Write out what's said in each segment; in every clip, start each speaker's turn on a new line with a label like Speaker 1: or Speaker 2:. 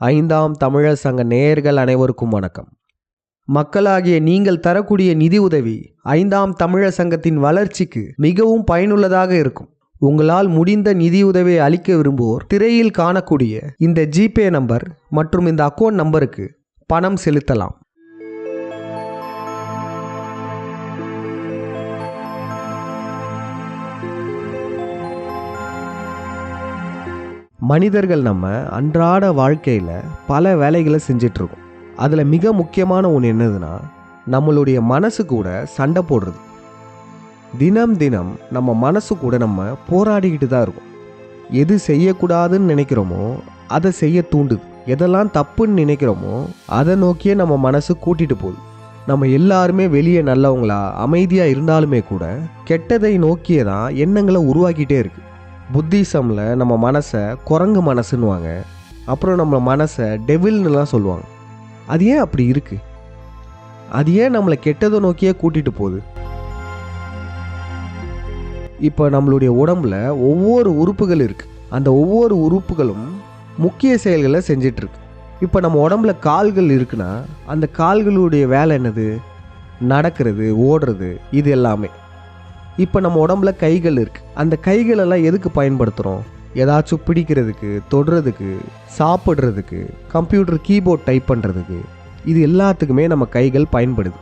Speaker 1: ஐந்தாம் தமிழர் சங்க நேயர்கள் அனைவருக்கும் வணக்கம். மக்களாகிய நீங்கள் தரக்கூடிய நிதி உதவி ஐந்தாம் தமிழர் சங்கத்தின் வளர்ச்சிக்கு மிகவும் பயனுள்ளதாக இருக்கும். உங்களால் முடிந்த நிதியுதவியை அளிக்க விரும்புவோர் திரையில் காணக்கூடிய இந்த ஜிபே நம்பர் மற்றும் இந்த அக்கௌண்ட் நம்பருக்கு பணம் செலுத்தலாம். மனிதர்கள் நம்ம அன்றாட வாழ்க்கையில் பல வேலைகளை செஞ்சிட்ருக்கோம். அதில் மிக முக்கியமான ஒன்று என்னதுன்னா, நம்மளுடைய மனசு கூட சண்டை போடுறது. தினம் தினம் நம்ம மனசு கூட நம்ம போராடிக்கிட்டு தான் இருக்கோம். எது செய்யக்கூடாதுன்னு நினைக்கிறோமோ அதை செய்ய தூண்டுது. எதெல்லாம் தப்புன்னு நினைக்கிறோமோ அதை நோக்கியே நம்ம மனசு கூட்டிகிட்டு போகுது. நம்ம எல்லாருமே வெளியே நல்லவங்களா அமைதியாக இருந்தாலுமே கூட கெட்டதை நோக்கியே தான் எண்ணங்களை உருவாக்கிட்டே இருக்குது. புத்திசமில் நம்ம மனசை குரங்கு மனசுன்னுவாங்க. அப்புறம் நம்ம மனசை டெவில்னுலாம் சொல்லுவாங்க. அது ஏன் அப்படி இருக்குது? அது ஏன் நம்மளை கெட்டதை நோக்கியே கூட்டிகிட்டு போகுது? இப்போ நம்மளுடைய உடம்புல ஒவ்வொரு உறுப்புகள் இருக்குது. அந்த ஒவ்வொரு உறுப்புகளும் முக்கிய செயல்களை செஞ்சிட்ருக்கு. இப்போ நம்ம உடம்புல கால்கள் இருக்குன்னா அந்த கால்களுடைய வேலை என்னது? நடக்கிறது, ஓடுறது, இது எல்லாமே. இப்போ நம்ம உடம்புல கைகள் இருக்குது. அந்த கைகளெல்லாம் எதுக்கு பயன்படுத்துகிறோம்? ஏதாச்சும் பிடிக்கிறதுக்கு, தொடுறதுக்கு, சாப்பிட்றதுக்கு, கம்ப்யூட்டர் கீபோர்ட் டைப் பண்ணுறதுக்கு, இது எல்லாத்துக்குமே நம்ம கைகள் பயன்படுது.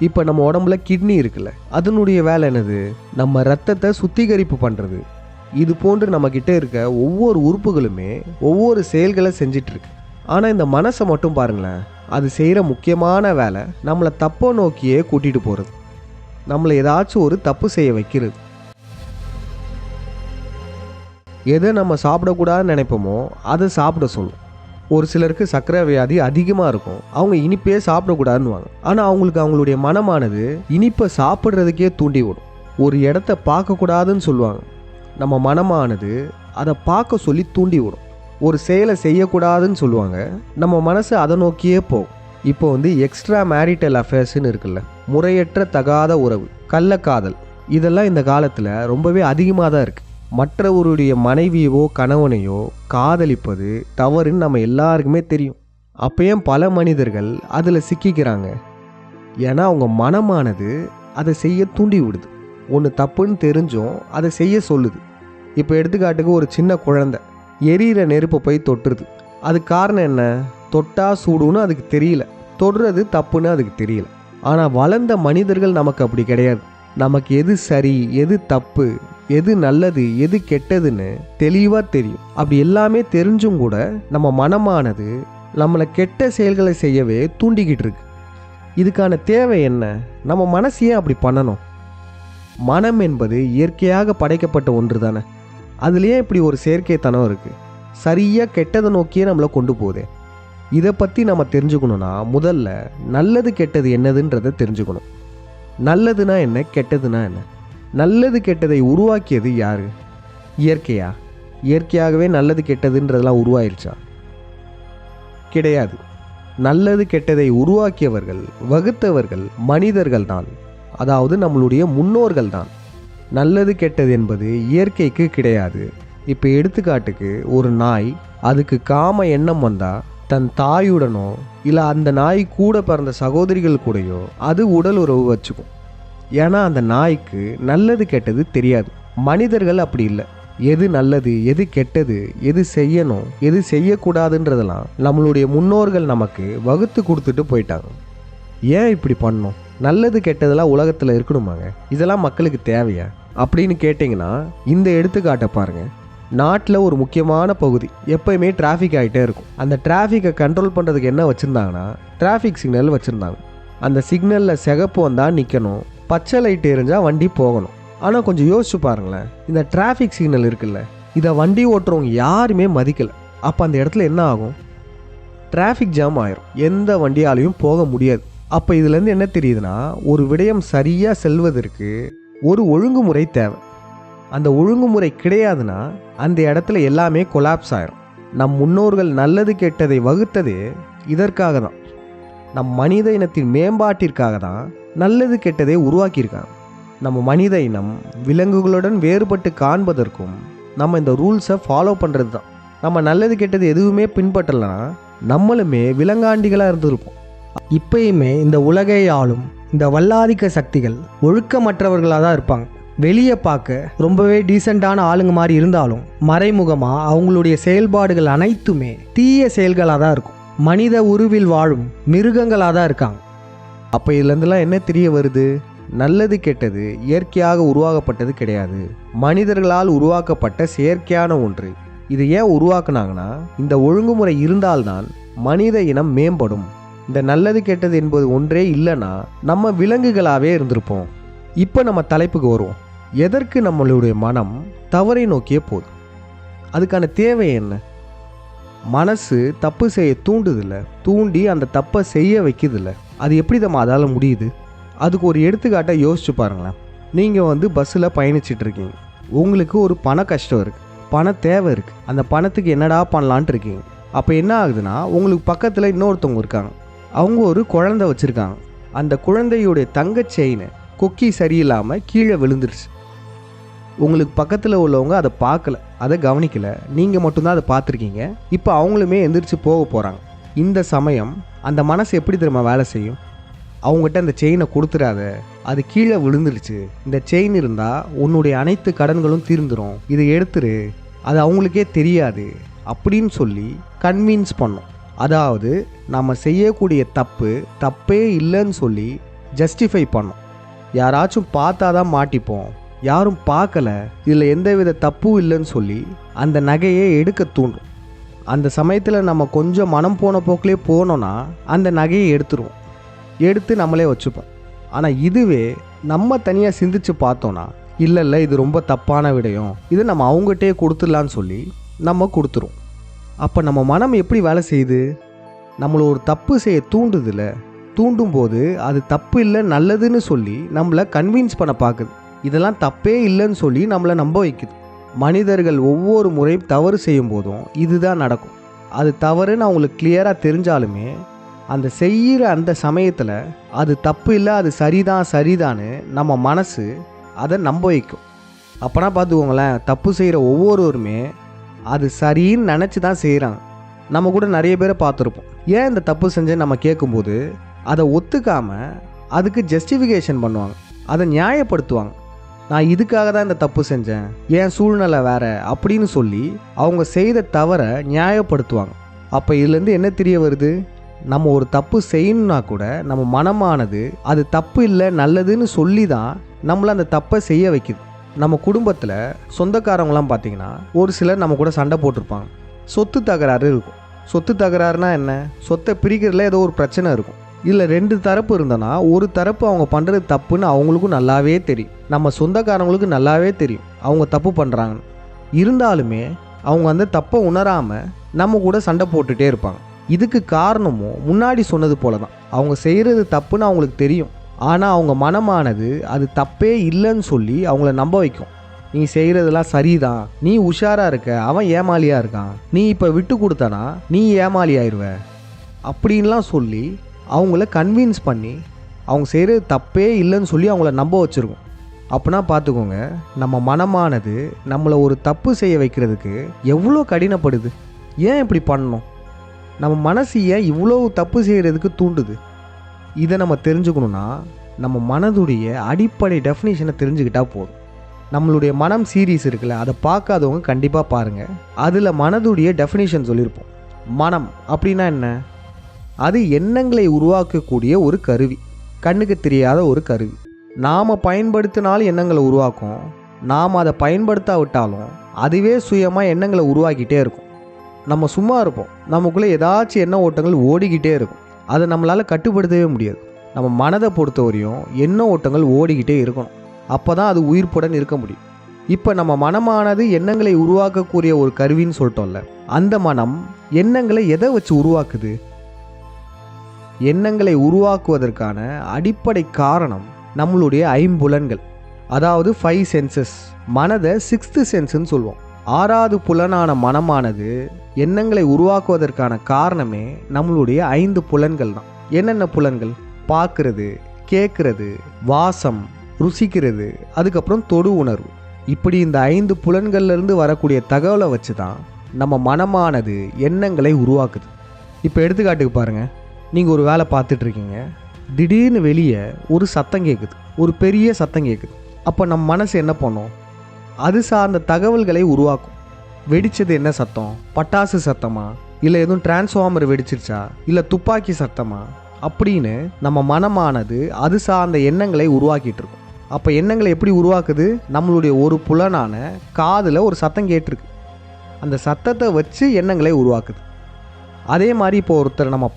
Speaker 1: இப்போ நம்ம உடம்புல கிட்னி இருக்குல்ல, அதனுடைய வேலை என்னது? நம்ம ரத்தத்தை சுத்திகரிப்பு பண்ணுறது. இது போன்று நம்மக்கிட்ட இருக்க ஒவ்வொரு உறுப்புகளுமே ஒவ்வொரு செயல்களை செஞ்சிட்ருக்கு. ஆனால் இந்த மனசை மட்டும் பாருங்களேன், அது செய்கிற முக்கியமான வேலை நம்மளை தப்பை நோக்கியே கூட்டிகிட்டு போகிறது. நம்மளை ஏதாச்சும் ஒரு தப்பு செய்ய வைக்கிறது. எதை நம்ம சாப்பிடக்கூடாதுன்னு நினைப்போமோ அதை சாப்பிட சொல்லும். ஒரு சிலருக்கு சர்க்கரை வியாதி அதிகமாக இருக்கும். அவங்க இனிப்பே சாப்பிடக்கூடாதுன்னுவாங்க. ஆனால் அவங்களுக்கு அவங்களுடைய மனமானது இனிப்பை சாப்பிட்றதுக்கே தூண்டி விடும். ஒரு இடத்த பார்க்கக்கூடாதுன்னு சொல்லுவாங்க. நம்ம மனமானது அதை பார்க்க சொல்லி தூண்டி விடும். ஒரு செயலை செய்யக்கூடாதுன்னு சொல்லுவாங்க. நம்ம மனசு அதை நோக்கியே போகும். இப்போ எக்ஸ்ட்ரா மேரிட்டல் அஃபேர்ஸ்ன்னு இருக்குல்ல, முறையற்ற தகாத உறவு, கள்ளக்காதல், இதெல்லாம் இந்த காலத்தில் ரொம்பவே அதிகமாக தான் இருக்குது. மற்றவருடைய மனைவியவோ கணவனையோ காதலிப்பது தவறுன்னு நம்ம எல்லாருக்குமே தெரியும். அப்பயும் பல மனிதர்கள் அதில் சிக்கிக்கிறாங்க. ஏன்னா அவங்க மனமானது அதை செய்ய தூண்டி விடுது. ஒன்று தப்புன்னு தெரிஞ்சும் அதை செய்ய சொல்லுது. இப்போ எடுத்துக்காட்டுக்கு ஒரு சின்ன குழந்தை எரியிற நெருப்பை போய் தொட்டுருது. அதுக்கு காரணம் என்ன? தொட்டா சூடுன்னு அதுக்கு தெரியல, தொடுறது தப்புன்னு அதுக்கு தெரியல. ஆனால் வளர்ந்த மனிதர்கள் நமக்கு அப்படி கிடையாது. நமக்கு எது சரி, எது தப்பு, எது நல்லது, எது கெட்டதுன்னு தெளிவாக தெரியும். அப்படி எல்லாமே தெரிஞ்சும் கூட நம்ம மனமானது நம்மளை கெட்ட செயல்களை செய்யவே தூண்டிக்கிட்டு இருக்கு. இதுக்கான தேவை என்ன? நம்ம மனசு ஏன் அப்படி பண்ணணும்? மனம் என்பது இயற்கையாக படைக்கப்பட்ட ஒன்று தானே. அதுலேயே இப்படி ஒரு செயற்கைத்தனம் இருக்குது. சரியாக கெட்டதை நோக்கியே நம்மளை கொண்டு போகுது. இதை பற்றி நம்ம தெரிஞ்சுக்கணுன்னா முதல்ல நல்லது கெட்டது என்னதுன்றதை தெரிஞ்சுக்கணும். நல்லதுனா என்ன, கெட்டதுனா என்ன? நல்லது கெட்டதை உருவாக்கியது யார்? இயற்கையா? இயற்கையாகவே நல்லது கெட்டதுன்றதெல்லாம் உருவாயிருச்சா? கிடையாது. நல்லது கெட்டதை உருவாக்கியவர்கள், வகுத்தவர்கள் மனிதர்கள் தான். அதாவது நம்மளுடைய முன்னோர்கள் தான். நல்லது கெட்டது என்பது இயற்கைக்கு கிடையாது. இப்போ எடுத்துக்காட்டுக்கு ஒரு நாய், அதுக்கு காம எண்ணம் வந்தால் தன் தாயுடனோ இல்லை அந்த நாய் கூட பிறந்த சகோதரிகள் கூடயோ அது உடல் உறவு வச்சுக்கும். ஏன்னா அந்த நாய்க்கு நல்லது கெட்டது தெரியாது. மனிதர்கள் அப்படி இல்லை. எது நல்லது, எது கெட்டது, எது செய்யணும், எது செய்யக்கூடாதுன்றதெல்லாம் நம்மளுடைய முன்னோர்கள் நமக்கு வகுத்து கொடுத்துட்டு போயிட்டாங்க. ஏன் இப்படி பண்ணோம்? நல்லது கெட்டதெல்லாம் உலகத்தில் இருக்கணுமாங்க? இதெல்லாம் மக்களுக்கு தேவையா அப்படின்னு கேட்டிங்கன்னா இந்த எடுத்துக்காட்டை பாருங்கள். நாட்டில் ஒரு முக்கியமான பகுதி எப்போயுமே டிராஃபிக் ஆகிட்டே இருக்கும். அந்த டிராஃபிக்கை கண்ட்ரோல் பண்ணுறதுக்கு என்ன வச்சுருந்தாங்கன்னா டிராஃபிக் சிக்னல் வச்சுருந்தாங்க. அந்த சிக்னலில் சிகப்பு வந்தால் நிற்கணும், பச்சை லைட் எரிஞ்சால் வண்டி போகணும். ஆனால் கொஞ்சம் யோசிச்சு பாருங்களேன், இந்த டிராஃபிக் சிக்னல் இருக்குல்ல, இதை வண்டி ஓட்டுறவங்க யாருமே மதிக்கலை. அப்போ அந்த இடத்துல என்ன ஆகும்? டிராஃபிக் ஜாம் ஆயிரும். எந்த வண்டியாலையும் போக முடியாது. அப்போ இதுலேருந்து என்ன தெரியுதுன்னா, ஒரு விடயம் சரியாக செல்வதற்கு ஒரு ஒழுங்குமுறை தேவை. அந்த ஒழுங்குமுறை கிடையாதுன்னா அந்த இடத்துல எல்லாமே கொலாப்ஸ் ஆயிரும். நம் முன்னோர்கள் நல்லது கெட்டதை வகுத்ததே இதற்காக தான். நம் மனித இனத்தின் மேம்பாட்டிற்காக தான் நல்லது கெட்டதை உருவாக்கியிருக்காங்க. நம்ம மனித இனம் விலங்குகளுடன் வேறுபட்டு காண்பதற்கும் நம்ம இந்த ரூல்ஸை ஃபாலோ பண்ணுறது தான். நம்ம நல்லது கெட்டது எதுவுமே பின்பற்றலைன்னா நம்மளுமே விலங்காண்டிகளாக இருந்திருப்போம்.
Speaker 2: இப்பயுமே இந்த உலகை ஆளும் இந்த வல்லாதிக்க சக்திகள் ஒழுக்கமற்றவர்களாக தான் இருப்பாங்க. வெளியே பார்க்க ரொம்பவே டீசெண்டான ஆளுங்க மாதிரி இருந்தாலும் மறைமுகமாக அவங்களுடைய செயல்பாடுகள் அனைத்துமே தீய செயல்களாக தான் இருக்கும். மனித உருவில் வாழும் மிருகங்களாக தான் இருக்காங்க.
Speaker 1: அப்போ இதுலேருந்துலாம் என்ன தெரிய வருது? நல்லது கெட்டது இயற்கையாக உருவாக்கப்பட்டது கிடையாது, மனிதர்களால் உருவாக்கப்பட்ட செயற்கையான ஒன்று. இது ஏன் உருவாக்குனாங்கன்னா, இந்த ஒழுங்குமுறை இருந்தால்தான் மனித இனம் மேம்படும். இந்த நல்லது கெட்டது என்பது ஒன்றே இல்லைன்னா நம்ம விலங்குகளாகவே இருந்திருப்போம். இப்போ நம்ம தலைப்புக்கு வருவோம். எதற்கு நம்மளுடைய மனம் தவறை நோக்கிய போகுது? அதுக்கான தேவை என்ன? மனசு தப்பு செய்ய தூண்டுதில்ல, தூண்டி அந்த தப்பை செய்ய வைக்குதில்ல. அது எப்படி நம்ம அதால் முடியுது? அதுக்கு ஒரு எடுத்துக்காட்டை யோசிச்சு பாருங்களேன். நீங்கள் பஸ்ஸில் பயணிச்சிட்டு இருக்கீங்க. உங்களுக்கு ஒரு பண கஷ்டம் இருக்குது, பண தேவை இருக்குது. அந்த பணத்துக்கு என்னடா பண்ணலான்ட்டு இருக்கீங்க. அப்போ என்ன ஆகுதுன்னா, உங்களுக்கு பக்கத்தில் இன்னொருத்தவங்க இருக்காங்க. அவங்க ஒரு குழந்தை வச்சுருக்காங்க. அந்த குழந்தையுடைய தங்க செயினை கொக்கி சரியில்லாமல் கீழே விழுந்துருச்சு. உங்களுக்கு பக்கத்தில் உள்ளவங்க அதை பார்க்கல, அதை கவனிக்கலை, நீங்கள் மட்டும்தான் அதை பார்த்துருக்கீங்க. இப்போ அவங்களுமே எந்திரிச்சு போக போகிறாங்க. இந்த சமயம் அந்த மனசு எப்படி திரும்ப வேலை செய்யும்? அவங்ககிட்ட அந்த செயினை கொடுத்துடாத, அது கீழே விழுந்துருச்சு, இந்த செயின் இருந்தால் உன்னுடைய அனைத்து கடன்களும் தீர்ந்துடும், இதை எடுத்துரு, அது அவங்களுக்கே தெரியாது அப்படின்னு சொல்லி கன்வின்ஸ் பண்ணோம். அதாவது நம்ம செய்யக்கூடிய தப்பே இல்லைன்னு சொல்லி ஜஸ்டிஃபை பண்ணோம். யாராச்சும் பார்த்தா தான் மாட்டிப்போம், யாரும் பார்க்கல, இதில் எந்தவித தப்பும் இல்லைன்னு சொல்லி அந்த நகையை எடுக்க தூண்டும். அந்த சமயத்தில் நம்ம கொஞ்சம் மனம் போன போக்கிலே போனோன்னா அந்த நகையை எடுத்துருவோம், எடுத்து நம்மளே வச்சுப்போம். ஆனால் இதுவே நம்ம தனியாக சிந்திச்சு பார்த்தோன்னா, இல்லை இது ரொம்ப தப்பான விடயம், இது நம்ம அவங்ககிட்டே கொடுத்துடலான்னு சொல்லி நம்ம கொடுத்துரும். அப்போ நம்ம மனம் எப்படி வேலை செய்யுது? நம்மளை ஒரு தப்பு செய்ய தூண்டுதில்ல, தூண்டும் போது அது தப்பு இல்லை நல்லதுன்னு சொல்லி நம்மளை கன்வின்ஸ் பண்ண பார்க்குது. இதெல்லாம் தப்பே இல்லைன்னு சொல்லி நம்மளை நம்ப வைக்குது. மனிதர்கள் ஒவ்வொரு முறையும் தவறு செய்யும் போதும் இதுதான் நடக்கும். அது தவறுன்னு அவங்களுக்கு கிளியராக தெரிஞ்சாலுமே அந்த செய்கிற அந்த சமயத்தில் அது தப்பு இல்லை, அது சரிதான்னு நம்ம மனசு அதை நம்ப வைக்கும். அப்போனா பார்த்துக்கோங்களேன், தப்பு செய்கிற ஒவ்வொருவருமே அது சரின்னு நினச்சி தான் செய்கிறாங்க. நம்ம கூட நிறைய பேரை பார்த்துருப்போம். ஏன் இந்த தப்பு செஞ்சேன்னு நம்ம கேட்கும்போது அதை ஒத்துக்காமல் அதுக்கு ஜஸ்டிஃபிகேஷன் பண்ணுவாங்க, அதை நியாயப்படுத்துவாங்க. நான் இதுக்காக தான் இந்த தப்பு செஞ்சேன், ஏன் சூழ்நிலை வேற அப்படின்னு சொல்லி அவங்க செய்த தவறை நியாயப்படுத்துவாங்க. அப்போ இதுலேருந்து என்ன தெரிய வருது? நம்ம ஒரு தப்பு செய்யணும்னா கூட நம்ம மனமானது அது தப்பு இல்லை நல்லதுன்னு சொல்லி தான் நம்மளை அந்த தப்பை செய்ய வைக்குது. நம்ம குடும்பத்தில் சொந்தக்காரங்களாம் பார்த்திங்கன்னா ஒரு சிலர் நம்ம கூட சண்டை போட்டிருப்பாங்க. சொத்து தகராறு இருக்கும். சொத்து தகராறுனா என்ன? சொத்தை பிரிக்கிறதுல ஏதோ ஒரு பிரச்சனை இருக்கும். இல்லை 2 தரப்பு இருந்தனா ஒரு தரப்பு அவங்க பண்ணுறது தப்புன்னு அவங்களுக்கும் நல்லாவே தெரியும், நம்ம சொந்தக்காரங்களுக்கு நல்லாவே தெரியும் அவங்க தப்பு பண்ணுறாங்கன்னு. இருந்தாலுமே அவங்க அந்த தப்பை உணராமல் நம்ம கூட சண்டை போட்டுகிட்டே இருப்பாங்க. இதுக்கு காரணமும் முன்னாடி சொன்னது போல தான், அவங்க செய்கிறது தப்புன்னு அவங்களுக்கு தெரியும். ஆனால் அவங்க மனமானது அது தப்பே இல்லைன்னு சொல்லி அவங்கள நம்ப வைக்கும். நீ செய்கிறதெல்லாம் சரிதான், நீ உஷாராக இருக்க, அவன் ஏமாளியாக இருக்கான், நீ இப்போ விட்டு கொடுத்தனா நீ ஏமாளி ஆயிடுவ அப்படின்லாம் சொல்லி அவங்கள கன்வின்ஸ் பண்ணி அவங்க செய்கிறது தப்பே இல்லைன்னு சொல்லி அவங்கள நம்ப வச்சுருக்கோம். அப்படின்னா பார்த்துக்கோங்க, நம்ம மனமானது நம்மளை ஒரு தப்பு செய்ய வைக்கிறதுக்கு எவ்வளோ கடினப்படுது. ஏன் இப்படி பண்ணணும்? நம்ம மனசு ஏன் இவ்வளோ தப்பு செய்கிறதுக்கு தூண்டுது? இதை நம்ம தெரிஞ்சுக்கணுன்னா நம்ம மனதுடைய அடிப்படை டெஃபினேஷனை தெரிஞ்சுக்கிட்டால் போதும். நம்மளுடைய மனம் சீரீஸ் இருக்குல்ல, அதை பார்க்காதவங்க கண்டிப்பாக பாருங்கள். அதில் மனதுடைய டெஃபினேஷன் சொல்லியிருப்போம். மனம் அப்படின்னா என்ன? அது எண்ணங்களை உருவாக்கக்கூடிய ஒரு கருவி, கண்ணுக்கு தெரியாத ஒரு கருவி. நாம் பயன்படுத்தினாலும் எண்ணங்களை உருவாக்கும், நாம் அதை பயன்படுத்தாவிட்டாலும் அதுவே சுயமாக எண்ணங்களை உருவாக்கிட்டே இருக்கும். நம்ம சும்மா இருப்போம், நமக்குள்ளே ஏதாச்சும் எண்ண ஓட்டங்கள் ஓடிக்கிட்டே இருக்கும், அதை நம்மளால் கட்டுப்படுத்தவே முடியாது. நம்ம மனதை பொறுத்தவரையும் எண்ண ஓட்டங்கள் ஓடிக்கிட்டே இருக்கணும், அப்போ தான் அது உயிர்ப்புடன் இருக்க முடியும். இப்போ நம்ம மனமானது எண்ணங்களை உருவாக்கக்கூடிய ஒரு கருவின்னு சொல்லிட்டோம்ல, அந்த மனம் எண்ணங்களை எதை வச்சு உருவாக்குது? எண்ணங்களை உருவாக்குவதற்கான அடிப்படை காரணம் நம்மளுடைய ஐம்புலன்கள், அதாவது 5 சென்சஸ். மனதை 6th சென்ஸ்ன்னு சொல்லுவோம். 6வது புலனான மனமானது எண்ணங்களை உருவாக்குவதற்கான காரணமே நம்மளுடைய 5 புலன்கள் தான். என்னென்ன புலன்கள்? பார்க்கறது, கேட்கறது, வாசம், ருசிக்கிறது, அதுக்கப்புறம் தொடு உணர்வு. இப்படி இந்த 5 புலன்கள்லேருந்து வரக்கூடிய தகவலை வச்சு தான் நம்ம மனமானது எண்ணங்களை உருவாக்குது. இப்போ எடுத்துக்காட்டுக்கு பாருங்கள், நீங்கள் ஒரு வேலை பார்த்துட்ருக்கீங்க, திடீர்னு வெளியே ஒரு சத்தம் கேட்குது, ஒரு பெரிய சத்தம் கேட்குது. அப்போ நம்ம மனசு என்ன பண்ணும்? அது சார்ந்த தகவல்களை உருவாக்கும். வெடித்தது என்ன சத்தம்? பட்டாசு சத்தமா, இல்லை எதுவும் டிரான்ஸ்ஃபார்மர் வெடிச்சிருச்சா, இல்லை துப்பாக்கி சத்தமா அப்படின்னு நம்ம மனமானது அது சார்ந்த எண்ணங்களை உருவாக்கிட்டு இருக்கும். அப்போ எண்ணங்களை எப்படி உருவாக்குது? நம்மளுடைய ஒரு புலனான காதில் ஒரு சத்தம் கேட்டிருக்கு, அந்த சத்தத்தை வச்சு எண்ணங்களை உருவாக்குது. அதே மாதிரி இப்போ ஒருத்தர் நம்ம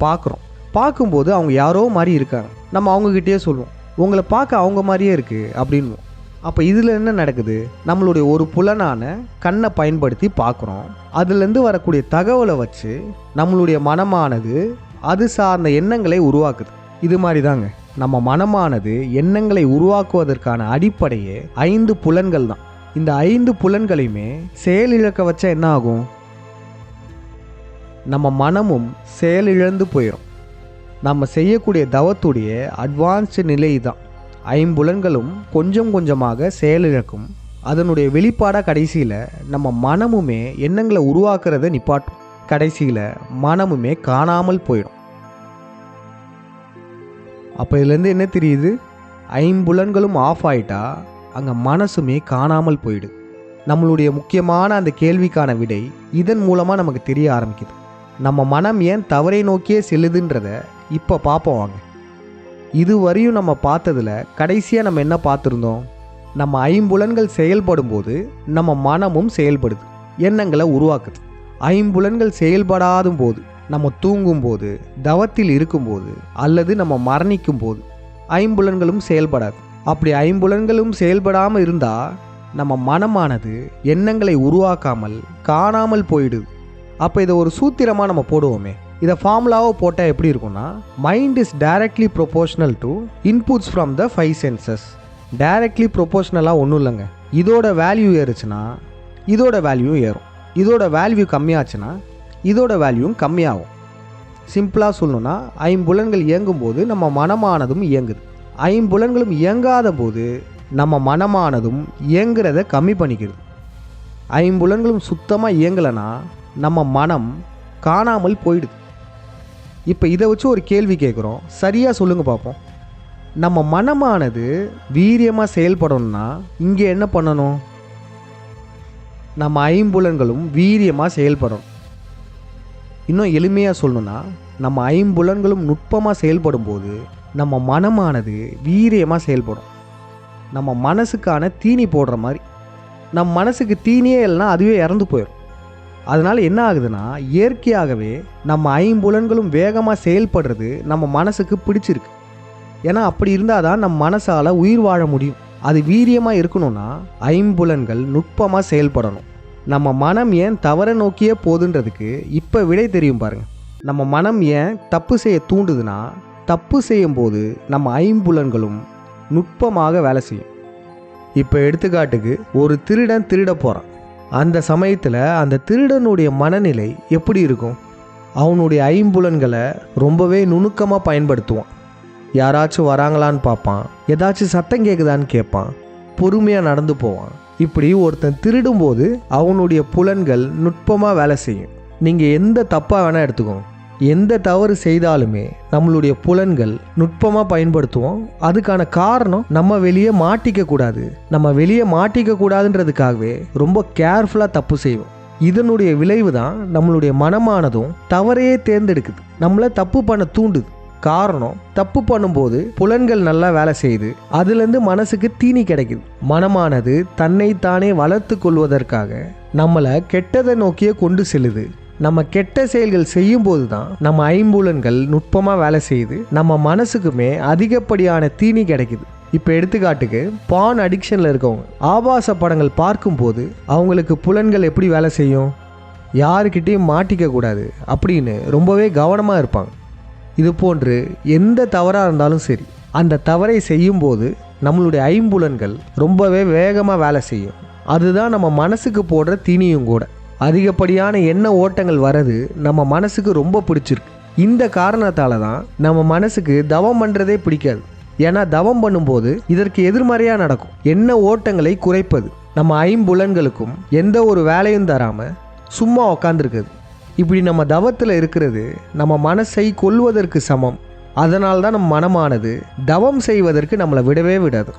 Speaker 1: பார்க்கும்போது அவங்க யாரோ மாதிரி இருக்காங்க, நம்ம அவங்கக்கிட்டே சொல்லுவோம், உங்களை பார்க்க அவங்க மாதிரியே இருக்குது அப்படின்வோம். அப்போ இதில் என்ன நடக்குது? நம்மளுடைய ஒரு புலனான கண்ணை பயன்படுத்தி பார்க்குறோம், அதுலேருந்து வரக்கூடிய தகவலை வச்சு நம்மளுடைய மனமானது அது சார்ந்த எண்ணங்களை உருவாக்குது. இது மாதிரி தாங்க நம்ம மனமானது எண்ணங்களை உருவாக்குவதற்கான அடிப்படையே 5 புலன்கள் தான். இந்த 5 புலன்களையுமே செயலிழக்க வச்சா என்ன ஆகும்? நம்ம மனமும் செயலிழந்து போயிடும். நம்ம செய்யக்கூடிய தவத்துடைய அட்வான்ஸ்டு நிலை தான். 5 புலன்களும் கொஞ்சம் கொஞ்சமாக செயலிழக்கும். அதனுடைய வெளிப்பாடாக கடைசியில் நம்ம மனமுமே எண்ணங்களை உருவாக்குறத நிப்பாட்டும். கடைசியில் மனமுமே காணாமல் போயிடும். அப்போ இதுலேருந்து என்ன தெரியுது? 5 புலன்களும் ஆஃப் ஆகிட்டா அங்கே மனசுமே காணாமல் போயிடுது. நம்மளுடைய முக்கியமான அந்த கேள்விக்கான விடை இதன் மூலமாக நமக்கு தெரிய ஆரம்பிக்குது. நம்ம மனம் ஏன் தவறை நோக்கியே செல்லுதுன்றத இப்போ பார்ப்போம் வாங்க. இதுவரையும் நம்ம பார்த்ததில் கடைசியாக நம்ம என்ன பார்த்துருந்தோம்? நம்ம 5 புலன்கள் செயல்படும் போது நம்ம மனமும் செயல்படுது, எண்ணங்களை உருவாக்குது. 5 புலன்கள் செயல்படாத போது, நம்ம தூங்கும்போது, தவத்தில் இருக்கும்போது அல்லது நம்ம மரணிக்கும் போது 5 புலன்களும் செயல்படாது. அப்படி 5 புலன்களும் செயல்படாமல் இருந்தால் நம்ம மனமானது எண்ணங்களை உருவாக்காமல் காணாமல் போயிடுது. அப்போ இதை ஒரு சூத்திரமாக நம்ம போடுவோமே, இதை ஃபார்முலாவை போட்டால் எப்படி இருக்கும்னா, mind is directly proportional to inputs from the 5 senses. Directly ப்ரொபோஷனலாக ஒன்றும் இல்லைங்க. இதோட வேல்யூ ஏறுச்சுன்னா இதோட வேல்யூ ஏறும், இதோட வேல்யூ கம்மியாச்சுன்னா இதோட வேல்யூவும் கம்மியாகும். சிம்பிளாக சொல்லணும்னா 5 புலன்கள் இயங்கும்போது நம்ம மனமானதும் இயங்குது, 5 புலன்களும் இயங்காத போது நம்ம மனமானதும் இயங்குறத கம்மி பண்ணிக்கிறது. 5 புலன்களும் சுத்தமாக இயங்கலைன்னா நம்ம மனம் காணாமல் போயிடுது. இப்போ இதை வச்சு ஒரு கேள்வி கேட்குறோம், சரியாக சொல்லுங்கள் பார்ப்போம். நம்ம மனமானது வீரியமாக செயல்படணும்னா இங்கே என்ன பண்ணணும்? நம்ம 5 புலன்களும் வீரியமாக செயல்படணும். இன்னும் எளிமையாக சொல்லணும்னா, நம்ம 5 புலன்களும் நுட்பமாக செயல்படும் போது நம்ம மனமானது வீரியமாக செயல்படும். நம்ம மனசுக்கான தீனி போடுற மாதிரி. நம்ம மனசுக்கு தீனியே இல்லைனா அதுவே இறந்து போயிடும். அதனால் என்ன ஆகுதுன்னா, இயற்கையாகவே நம்ம 5 புலன்களும் வேகமாக செயல்படுறது நம்ம மனசுக்கு பிடிச்சிருக்கு. ஏன்னா அப்படி இருந்தால் தான் நம்ம மனசால் உயிர் வாழ முடியும். அது வீரியமாக இருக்கணும்னா 5 புலன்கள் நுட்பமாக செயல்படணும். நம்ம மனம் ஏன் தவற நோக்கியே போதுன்றதுக்கு இப்போ விடை தெரியும் பாருங்கள். நம்ம மனம் ஏன் தப்பு செய்ய தூண்டுதுன்னா, தப்பு செய்யும்போது நம்ம 5 புலன்களும் நுட்பமாக வேலை செய்யும். இப்போ எடுத்துக்காட்டுக்கு ஒரு திருடன் திருட போகிறான். அந்த சமயத்தில் அந்த திருடனுடைய மனநிலை எப்படி இருக்கும்? அவனுடைய 5 புலன்களை ரொம்பவே நுணுக்கமாக பயன்படுத்துவான். யாராச்சும் வராங்களான்னு பார்ப்பான், ஏதாச்சும் சத்தம் கேட்குதான்னு கேட்பான், பொறுமையாக நடந்து போவான். இப்படி ஒருத்தன் திருடும்போது அவனுடைய புலன்கள் நுட்பமாக வேலை செய்யும். நீங்கள் எந்த தப்பாக வேணால் எடுத்துக்கோங்க, எந்த தவறு செய்தாலுமே நம்மளுடைய புலன்கள் நுட்பமாக பயன்படுத்துவோம். அதுக்கான காரணம் நம்ம வெளியே மாட்டிக்க கூடாது. நம்ம வெளியே மாட்டிக்க கூடாதுன்றதுக்காகவே ரொம்ப கேர்ஃபுல்லாக தப்பு செய்வோம். இதனுடைய விளைவு தான் நம்மளுடைய மனமானதும் தவறையே தேர்ந்தெடுக்குது, நம்மளை தப்பு பண்ண தூண்டுது. காரணம், தப்பு பண்ணும்போது புலன்கள் நல்லா வேலை செய்யுது, அதுலேருந்து மனசுக்கு தீனி கிடைக்குது. மனமானது தன்னைத்தானே வளர்த்து கொள்வதற்காக நம்மளை கெட்டதை நோக்கியே கொண்டு செல்லுது. நம்ம கெட்ட செயல்கள் செய்யும் போது தான் நம்ம 5 புலன்கள் நுட்பமாக வேலை செய்யுது, நம்ம மனசுக்குமே அதிகப்படியான தீனி கிடைக்குது. இப்போ எடுத்துக்காட்டுக்கு பான் அடிக்ஷனில் இருக்கவங்க ஆபாச படங்கள் பார்க்கும்போது அவங்களுக்கு புலன்கள் எப்படி வேலை செய்யும்? யாருக்கிட்டையும் மாட்டிக்க கூடாது அப்படின்னு ரொம்பவே கவனமாக இருப்பாங்க. இது போன்று எந்த தவறாக இருந்தாலும் சரி, அந்த தவறை செய்யும்போது நம்மளுடைய 5 புலன்கள் ரொம்பவே வேகமாக வேலை செய்யும். அதுதான் நம்ம மனசுக்கு போடுற தீனியும் கூட. அதிகப்படியான எண்ண ஓட்டங்கள் வர்றது நம்ம மனசுக்கு ரொம்ப பிடிச்சிருக்கு. இந்த காரணத்தால் தான் நம்ம மனசுக்கு தவம் பண்ணுறதே பிடிக்காது. ஏன்னா தவம் பண்ணும்போது இதற்கு எதிர்மறையாக நடக்கும். எண்ண ஓட்டங்களை குறைப்பது. நம்ம 5 புலன்களுக்கும் எந்த ஒரு வேலையும் தராமல் சும்மா உக்காந்துருக்குது. இப்படி நம்ம தவத்தில் இருக்கிறது நம்ம மனசை கொல்வதற்கு சமம். அதனால தான் நம்ம மனமானது தவம் செய்வதற்கு நம்மளை விடவே விடாது.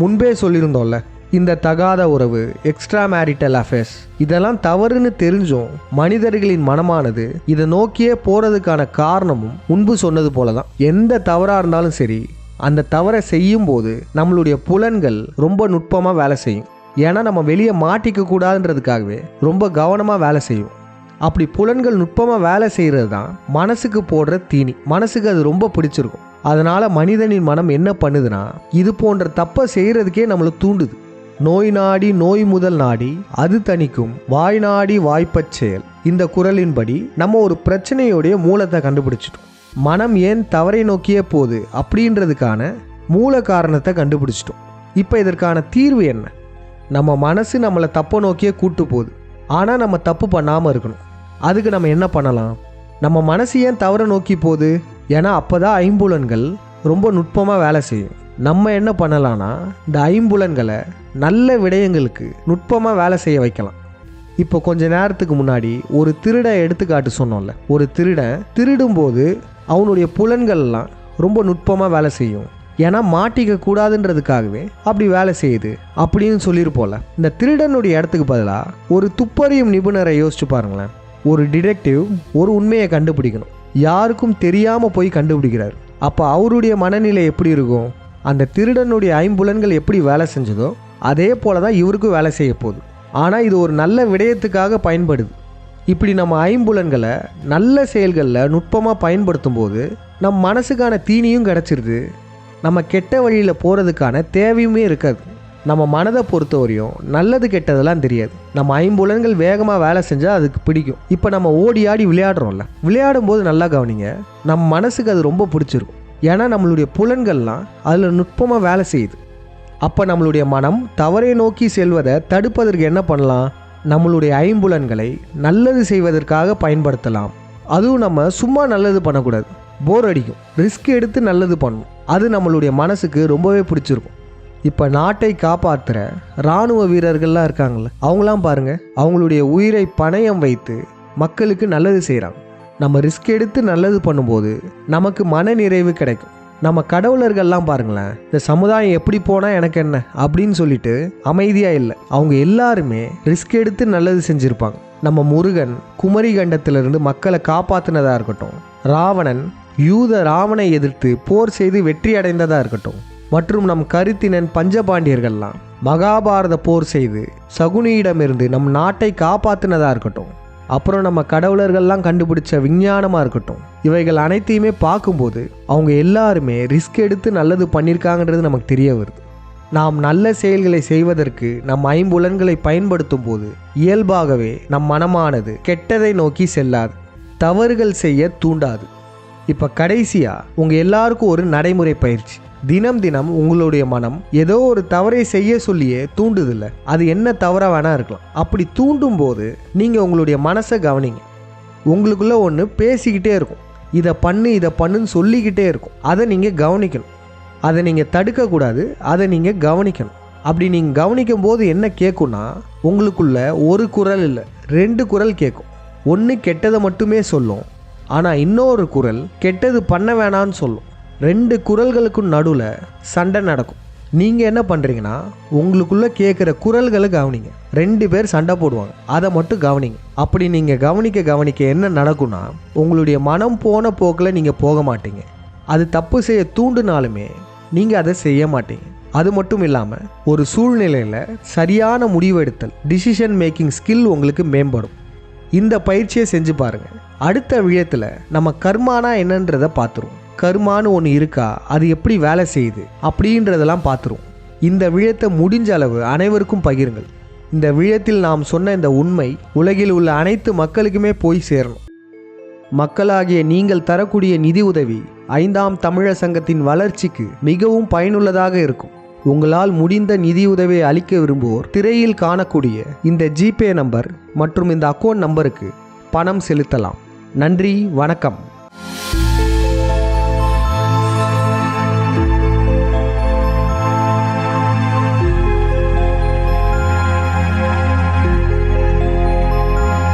Speaker 1: முன்பே சொல்லியிருந்தோம்ல, இந்த தகாத உறவு, எக்ஸ்ட்ரா மேரிட்டல் அஃபேர்ஸ் இதெல்லாம் தவறுன்னு தெரிஞ்சும் மனிதர்களின் மனமானது இதை நோக்கியே போகிறதுக்கான காரணமும் முன்பு சொன்னது போல தான். எந்த தவறாக இருந்தாலும் சரி, அந்த தவறை செய்யும் போது நம்மளுடைய புலன்கள் ரொம்ப நுட்பமாக வேலை செய்யும். ஏன்னா நம்ம வெளியே மாட்டிக்க கூடாதுன்றதுக்காகவே ரொம்ப கவனமாக வேலை செய்யும். அப்படி புலன்கள் நுட்பமாக வேலை செய்கிறது தான் மனசுக்கு போடுற தீனி. மனசுக்கு அது ரொம்ப பிடிச்சிருக்கும். அதனால் மனிதனின் மனம் என்ன பண்ணுதுன்னா, இது போன்ற தப்பை செய்கிறதுக்கே நம்மளை தூண்டுது. நோய் நாடி நோய் முதல் நாடி அது தணிக்கும், வாய் நாடி வாய்ப்பச் செயல். இந்த குறளின்படி நம்ம ஒரு பிரச்சனையோடைய மூலத்தை கண்டுபிடிச்சிட்டோம். மனம் ஏன் தவறை நோக்கியே போகுது அப்படின்றதுக்கான மூல காரணத்தை கண்டுபிடிச்சிட்டோம். இப்போ இதற்கான தீர்வு என்ன? நம்ம மனசு நம்மளை தப்பை நோக்கியே கூட்டு போகுது, ஆனால் நம்ம தப்பு பண்ணாமல் இருக்கணும். அதுக்கு நம்ம என்ன பண்ணலாம்? நம்ம மனசு ஏன் தவறை நோக்கி போகுது? ஏன்னா அப்போ தான் ஐம்புலன்கள் ரொம்ப நுட்பமாக வேலை செய்யும். நம்ம என்ன பண்ணலான்னா, இந்த ஐம்புலன்களை நல்ல விடயங்களுக்கு நுட்பமாக வேலை செய்ய வைக்கலாம். இப்போ கொஞ்ச நேரத்துக்கு முன்னாடி ஒரு திருடை எடுத்துக்காட்டு சொன்னோம்ல. ஒரு திருடன் திருடும்போது அவனுடைய புலன்கள்லாம் ரொம்ப நுட்பமாக வேலை செய்யும். ஏன்னா மாட்டிக்க கூடாதுன்றதுக்காகவே அப்படி வேலை செய்யுது அப்படின்னு சொல்லியிருப்போம்ல. இந்த திருடனுடைய இடத்துக்கு பதிலாக ஒரு துப்பறியும் நிபுணரை யோசிச்சு பாருங்களேன். ஒரு டிடெக்டிவ் ஒரு உண்மையை கண்டுபிடிக்கணும், யாருக்கும் தெரியாமல் போய் கண்டுபிடிக்கிறார். அப்போ அவருடைய மனநிலை எப்படி இருக்கும்? அந்த திருடனுடைய ஐம்புலன்கள் எப்படி வேலை செஞ்சதோ அதே போல தான் இவருக்கும் வேலை செய்ய போகுது. ஆனால் இது ஒரு நல்ல விடயத்துக்காக பயன்படுது. இப்படி நம்ம ஐம்புலன்களை நல்ல செயல்களில் நுட்பமாக பயன்படுத்தும் போது நம் மனசுக்கான தீனியும் கிடச்சிருது. நம்ம கெட்ட வழியில் போகிறதுக்கான தேவையுமே இருக்காது. நம்ம மனதை பொறுத்தவரையும் நல்லது கெட்டதெல்லாம் தெரியாது. நம்ம ஐம்புலன்கள் வேகமாக வேலை செஞ்சால் அதுக்கு பிடிக்கும். இப்போ நம்ம ஓடி ஆடி விளையாடுறோம்ல, விளையாடும் போது நல்லா கவனிங்க, நம்ம மனசுக்கு அது ரொம்ப பிடிச்சிருக்கும். ஏன்னா நம்மளுடைய புலன்கள்லாம் அதில் நுட்பமாக வேலை செய்யுது. அப்போ நம்மளுடைய மனம் தவறை நோக்கி செல்வதை தடுப்பதற்கு என்ன பண்ணலாம்? நம்மளுடைய ஐம்புலன்களை நல்லது செய்வதற்காக பயன்படுத்தலாம். அதுவும் நம்ம சும்மா நல்லது பண்ணக்கூடாது, போர் அடிக்கும். ரிஸ்க் எடுத்து நல்லது பண்ணணும். அது நம்மளுடைய மனசுக்கு ரொம்பவே பிடிச்சிருக்கும். இப்போ நாட்டை காப்பாற்றுற இராணுவ வீரர்கள்லாம் இருக்காங்கள்ல, அவங்களாம் பாருங்கள், அவங்களுடைய உயிரை பணயம் வைத்து மக்களுக்கு நல்லது செய்கிறாங்க. நம்ம ரிஸ்க் எடுத்து நல்லது பண்ணும்போது நமக்கு மன நிறைவு கிடைக்கும். நம்ம கடவுளர்கள்லாம் பாருங்களேன், இந்த சமுதாயம் எப்படி போனால் எனக்கு என்ன அப்படின்னு சொல்லிட்டு அமைதியாக இல்லை. அவங்க எல்லாருமே ரிஸ்க் எடுத்து நல்லது செஞ்சுருப்பாங்க. நம்ம முருகன் குமரி கண்டத்திலிருந்து மக்களை காப்பாற்றினதாக இருக்கட்டும், ராவணன் ராவனை எதிர்த்து போர் செய்து வெற்றி அடைந்ததாக இருக்கட்டும், மற்றும் நம் கருத்தினன் பஞ்சபாண்டியர்கள்லாம் மகாபாரத போர் செய்து சகுனியிடமிருந்து நம் நாட்டை காப்பாற்றினதாக இருக்கட்டும், அப்புறம் நம்ம கடவுளர்கள்லாம் கண்டுபிடிச்ச விஞ்ஞானமாக இருக்கட்டும், இவைகள் அனைத்தையுமே பார்க்கும்போது அவங்க எல்லாருமே ரிஸ்க் எடுத்து நல்லது பண்ணியிருக்காங்கன்றது நமக்கு தெரிய வருது. நாம் நல்ல செயல்களை செய்வதற்கு நம் ஐம்புலன்களை பயன்படுத்தும் போது இயல்பாகவே நம் மனமானது கெட்டதை நோக்கி செல்லாது, தவறுகள் செய்ய தூண்டாது. இப்போ கடைசியாக உங்கள் எல்லாருக்கும் ஒரு நடைமுறை பயிற்சி. தினம் தினம் உங்களுடைய மனம் ஏதோ ஒரு தவறை செய்ய சொல்லியே தூண்டுதில்லை. அது என்ன தவறாக வேணா இருக்கலாம். அப்படி தூண்டும் போது நீங்கள் உங்களுடைய மனசை கவனிங்க. உங்களுக்குள்ள ஒன்று பேசிக்கிட்டே இருக்கும், இதை பண்ணுன்னு சொல்லிக்கிட்டே இருக்கும். அதை நீங்கள் கவனிக்கணும். அதை நீங்கள் தடுக்கக்கூடாது, அதை நீங்கள் கவனிக்கணும். அப்படி நீங்கள் கவனிக்கும் போது என்ன கேட்கும்னா, உங்களுக்குள்ள ஒரு குரல் இல்லை, 2 குரல் கேட்கும். ஒன்று கெட்டதை மட்டுமே சொல்லும், ஆனால் இன்னொரு குரல் கெட்டது பண்ண வேணான்னு சொல்லும். 2 குரல்களுக்கும் நடுவில் சண்டை நடக்கும். நீங்கள் என்ன பண்ணுறீங்கன்னா, உங்களுக்குள்ளே கேட்குற குரல்களை கவனிங்க. 2 பேர் சண்டை போடுவாங்க, அதை மட்டும் கவனிங்க. அப்படி நீங்கள் கவனிக்க என்ன நடக்கும்னா, உங்களுடைய மனம் போன போக்கில் நீங்கள் போக மாட்டீங்க. அது தப்பு செய்ய தூண்டுனாலுமே நீங்கள் அதை செய்ய மாட்டீங்க. அது மட்டும் இல்லாமல் ஒரு சூழ்நிலையில் சரியான முடிவெடுத்தல், டிசிஷன் மேக்கிங் ஸ்கில் உங்களுக்கு மேம்படும். இந்த பயிற்சியை செஞ்சு பாருங்கள். அடுத்த விழயத்தில் நம்ம கர்மானா என்னன்றதை பார்த்துருவோம். கர்மான்னு ஒன்று இருக்கா, அது எப்படி வேலை செய்யுது அப்படின்றதெல்லாம் பார்த்துருவோம். இந்த விழயத்தை முடிஞ்ச அளவு அனைவருக்கும் பகிருங்கள். இந்த விழயத்தில் நாம் சொன்ன இந்த உண்மை உலகில் உள்ள அனைத்து மக்களுக்குமே போய் சேரணும். மக்களாகிய நீங்கள் தரக்கூடிய நிதி உதவி 5ஆம் தமிழர் சங்கத்தின் வளர்ச்சிக்கு மிகவும் பயனுள்ளதாக இருக்கும். உங்களால் முடிந்த நிதியுதவியை அளிக்க விரும்புவோர் திரையில் காணக்கூடிய இந்த ஜிபே நம்பர் மற்றும் இந்த அக்கௌண்ட் நம்பருக்கு பணம் செலுத்தலாம். நன்றி, வணக்கம்.